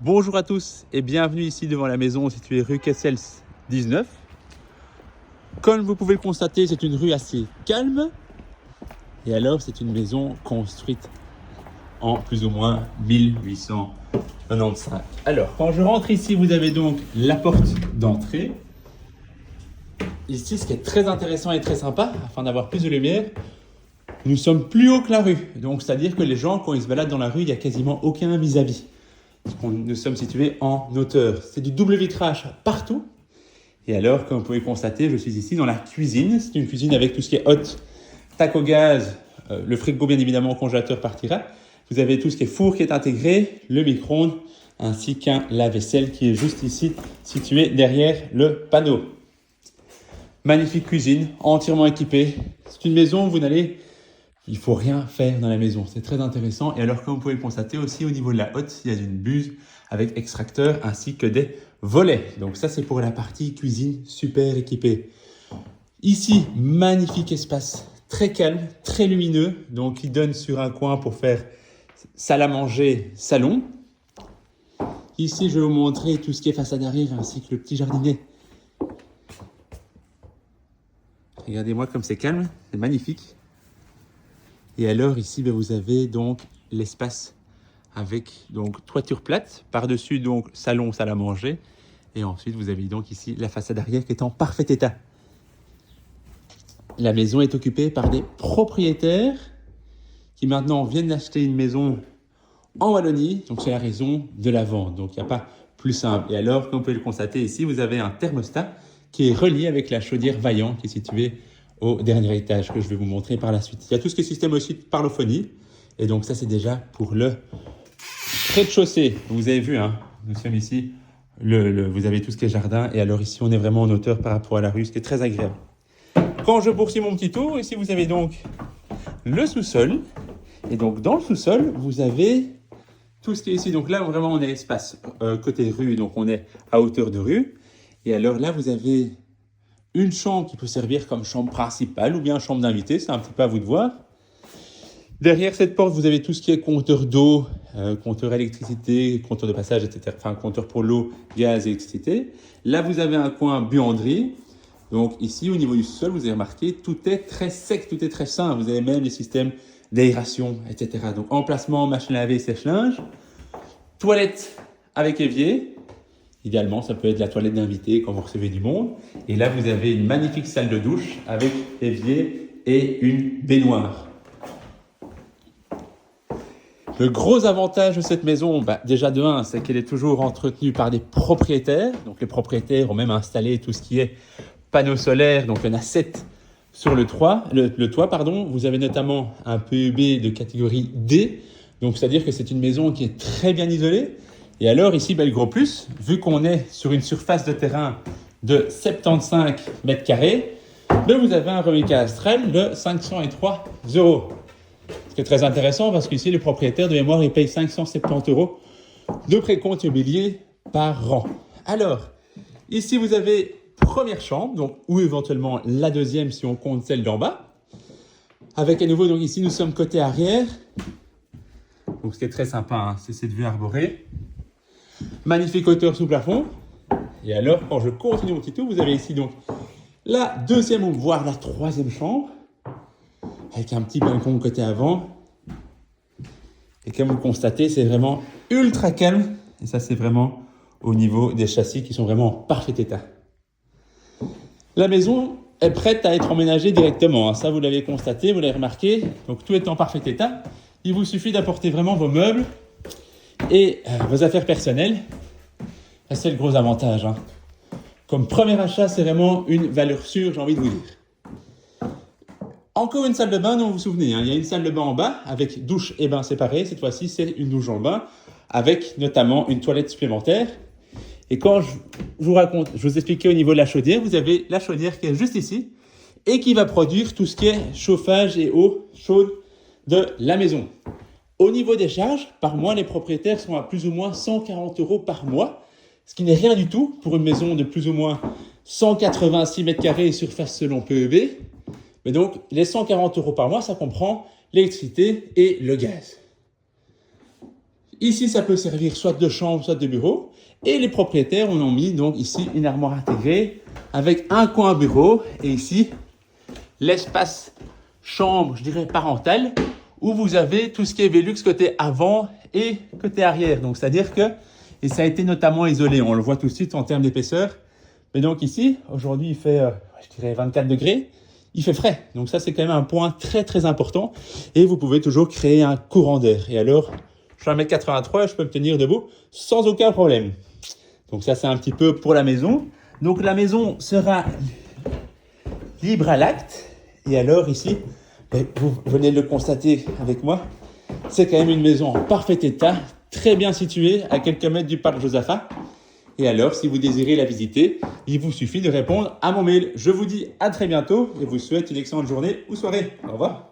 Bonjour à tous et bienvenue ici devant la maison située rue Kessels 19. Comme vous pouvez le constater, c'est une rue assez calme. Et alors, c'est une maison construite en plus ou moins 1895. Alors, quand je rentre ici, vous avez donc la porte d'entrée. Ici, ce qui est très intéressant et très sympa, afin d'avoir plus de lumière, nous sommes plus haut que la rue. Donc, c'est-à-dire que les gens, quand ils se baladent dans la rue, il n'y a quasiment aucun vis-à-vis. Nous sommes situés en hauteur. C'est du double vitrage partout. Et alors, comme vous pouvez constater, je suis ici dans la cuisine. C'est une cuisine avec tout ce qui est hot, tac au gaz, le frigo bien évidemment au congélateur partira. Vous avez tout ce qui est four qui est intégré, le micro-ondes, ainsi qu'un lave-vaisselle qui est juste ici, situé derrière le panneau. Magnifique cuisine, entièrement équipée. C'est une maison où il faut rien faire dans la maison. C'est très intéressant. Et alors, comme vous pouvez le constater aussi, au niveau de la hotte, il y a une buse avec extracteur ainsi que des volets. Donc ça, c'est pour la partie cuisine super équipée. Ici, magnifique espace, très calme, très lumineux. Donc, il donne sur un coin pour faire salle à manger, salon. Ici, je vais vous montrer tout ce qui est façade arrière ainsi que le petit jardinet. Regardez-moi comme c'est calme, c'est magnifique. Et alors ici, vous avez donc l'espace avec donc toiture plate, par-dessus donc salon, salle à manger. Et ensuite, vous avez donc ici la façade arrière qui est en parfait état. La maison est occupée par des propriétaires qui maintenant viennent d'acheter une maison en Wallonie. Donc c'est la raison de la vente. Donc il n'y a pas plus simple. Et alors, comme vous pouvez le constater ici, vous avez un thermostat qui est relié avec la chaudière Vaillant qui est située au dernier étage que je vais vous montrer par la suite. Il y a tout ce qui est système aussi de parlophonie. Et donc ça, c'est déjà pour le rez-de-chaussée. Vous avez vu, hein, nous sommes ici, vous avez tout ce qui est jardin. Et alors ici, on est vraiment en hauteur par rapport à la rue, ce qui est très agréable. Quand je poursuis mon petit tour, ici, vous avez donc le sous-sol. Et donc dans le sous-sol, vous avez tout ce qui est ici. Donc là, vraiment, on est espace côté rue. Donc on est à hauteur de rue. Et alors là, vous avez une chambre qui peut servir comme chambre principale ou bien chambre d'invité, c'est un petit peu à vous de voir. Derrière cette porte, vous avez tout ce qui est compteur d'eau, compteur électricité, compteur de passage, etc. Enfin, compteur pour l'eau, gaz, électricité. Là, vous avez un coin buanderie. Donc ici, au niveau du sol, vous avez remarqué, tout est très sec, tout est très sain. Vous avez même les systèmes d'aération, etc. Donc emplacement, machine à laver, sèche-linge. Toilette avec évier. Idéalement, ça peut être la toilette d'invité quand vous recevez du monde. Et là, vous avez une magnifique salle de douche avec évier et une baignoire. Le gros avantage de cette maison, déjà de 1, c'est qu'elle est toujours entretenue par des propriétaires. Donc les propriétaires ont même installé tout ce qui est panneaux solaires. Donc il y en a 7 sur le toit. Vous avez notamment un PEB de catégorie D. Donc c'est-à-dire que c'est une maison qui est très bien isolée. Et alors ici, le gros plus, vu qu'on est sur une surface de terrain de 75 mètres carrés, vous avez un revenu cadastral de 503 €. Ce qui est très intéressant parce qu'ici, les propriétaires de mémoire, ils payent 570 € de précompte immobilier par an. Alors, ici, vous avez première chambre, donc, ou éventuellement la deuxième si on compte celle d'en bas. Avec à nouveau, donc ici, nous sommes côté arrière. Donc, ce qui est très sympa, hein, c'est cette vue arborée. Magnifique hauteur sous plafond. Et alors, quand je continue mon petit tour, vous avez ici donc la deuxième, voire la troisième chambre, avec un petit balcon côté avant. Et comme vous le constatez, c'est vraiment ultra calme. Et ça, c'est vraiment au niveau des châssis qui sont vraiment en parfait état. La maison est prête à être emménagée directement. Ça, vous l'avez constaté, vous l'avez remarqué. Donc, tout est en parfait état. Il vous suffit d'apporter vraiment vos meubles et vos affaires personnelles. C'est le gros avantage, hein. Comme premier achat, c'est vraiment une valeur sûre, j'ai envie de vous dire. Encore une salle de bain dont vous vous souvenez, hein. Il y a une salle de bain en bas avec douche et bain séparés. Cette fois-ci, c'est une douche en bain avec notamment une toilette supplémentaire. Et quand je vous expliquais au niveau de la chaudière, vous avez la chaudière qui est juste ici et qui va produire tout ce qui est chauffage et eau chaude de la maison. Au niveau des charges, par mois, les propriétaires sont à plus ou moins 140 € par mois, ce qui n'est rien du tout pour une maison de plus ou moins 186 mètres carrés surface selon PEB. Mais donc, les 140 € par mois, ça comprend l'électricité et le gaz. Ici, ça peut servir soit de chambre, soit de bureau. Et les propriétaires, on a mis donc ici une armoire intégrée avec un coin bureau. Et ici, l'espace chambre, je dirais parental, où vous avez tout ce qui est Velux côté avant et côté arrière. Donc, c'est-à-dire que, et ça a été notamment isolé, on le voit tout de suite en termes d'épaisseur. Mais donc ici, aujourd'hui, il fait, je dirais 24 degrés. Il fait frais. Donc ça, c'est quand même un point très, très important. Et vous pouvez toujours créer un courant d'air. Et alors, je suis 1m83 et je peux me tenir debout sans aucun problème. Donc ça, c'est un petit peu pour la maison. Donc la maison sera libre à l'acte. Et alors ici, vous venez de le constater avec moi, c'est quand même une maison en parfait état, très bien située à quelques mètres du parc Josaphat. Et alors, si vous désirez la visiter, il vous suffit de répondre à mon mail. Je vous dis à très bientôt et vous souhaite une excellente journée ou soirée. Au revoir.